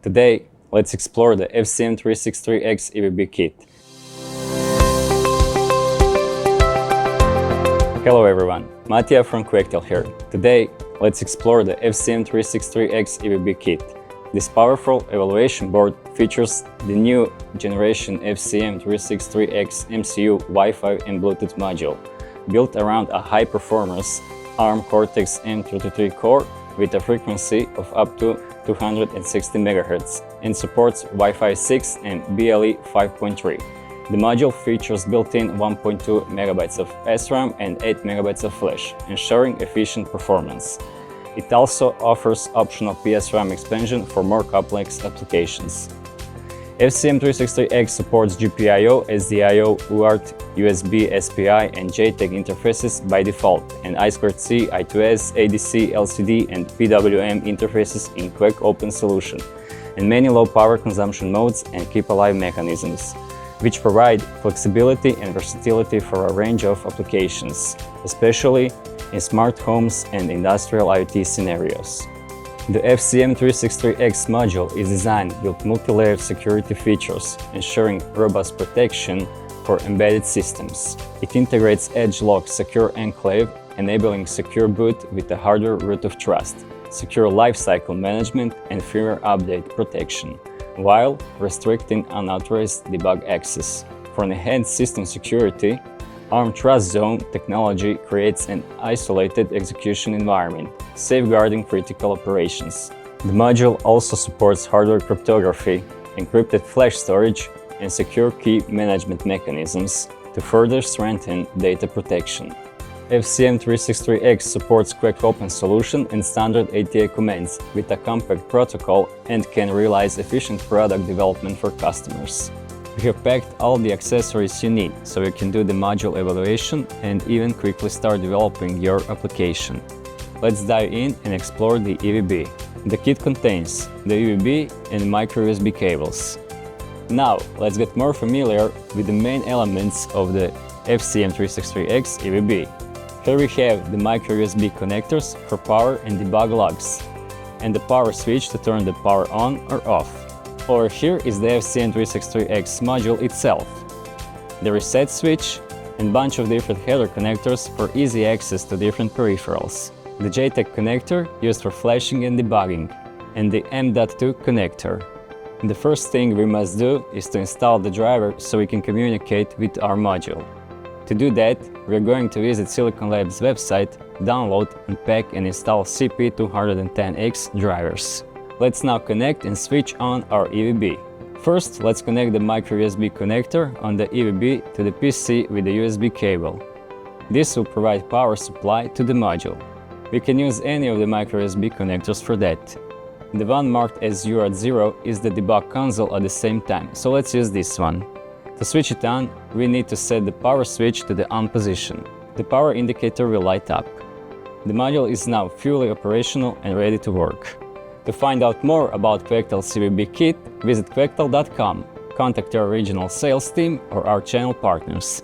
Today, let's explore the FCM363X EVB kit. Hello everyone, Mattia from Quectel here. Today, let's explore the FCM363X EVB kit. This powerful evaluation board features the new generation FCM363X MCU Wi-Fi and Bluetooth module, built around a high-performance ARM Cortex-M33 core with a frequency of up to 260 MHz and supports Wi-Fi 6 and BLE 5.3. The module features built-in 1.2 MB of SRAM and 8 MB of flash, ensuring efficient performance. It also offers optional PSRAM expansion for more complex applications. FCM363X supports GPIO, SDIO, UART, USB, SPI, and JTAG interfaces by default, and I2C, I2S, ADC, LCD, and PWM interfaces in QuecOpen solution, and many low power consumption modes and keep-alive mechanisms, which provide flexibility and versatility for a range of applications, especially in smart homes and industrial IoT scenarios. The FCM363X module is designed with multi-layered security features, ensuring robust protection for embedded systems. It integrates edge-lock secure enclave, enabling secure boot with a hardware root of trust, secure lifecycle management, and firmware update protection, while restricting unauthorized debug access. For enhanced system security, ARM Trust Zone technology creates an isolated execution environment, safeguarding critical operations. The module also supports hardware cryptography, encrypted flash storage, and secure key management mechanisms to further strengthen data protection. FCM363X supports QuecOpen solution and standard ATA commands with a compact protocol and can realize efficient product development for customers. We have packed all the accessories you need, so you can do the module evaluation and even quickly start developing your application. Let's dive in and explore the EVB. The kit contains the EVB and micro USB cables. Now, let's get more familiar with the main elements of the FCM363X EVB. Here we have the micro USB connectors for power and debug logs, and the power switch to turn the power on or off. Over here is the FCM363X module itself, the reset switch, and bunch of different header connectors for easy access to different peripherals, the JTAG connector used for flashing and debugging, and the M.2 connector. The first thing we must do is to install the driver so we can communicate with our module. To do that, we are going to visit Silicon Labs website, download, unpack and install CP210X drivers. Let's now connect and switch on our EVB. First, let's connect the micro USB connector on the EVB to the PC with the USB cable. This will provide power supply to the module. We can use any of the micro USB connectors for that. The one marked as UART 0 is the debug console at the same time, so let's use this one. To switch it on, we need to set the power switch to the on position. The power indicator will light up. The module is now fully operational and ready to work. To find out more about Quectel's EVB kit, visit quectel.com, contact our regional sales team or our channel partners.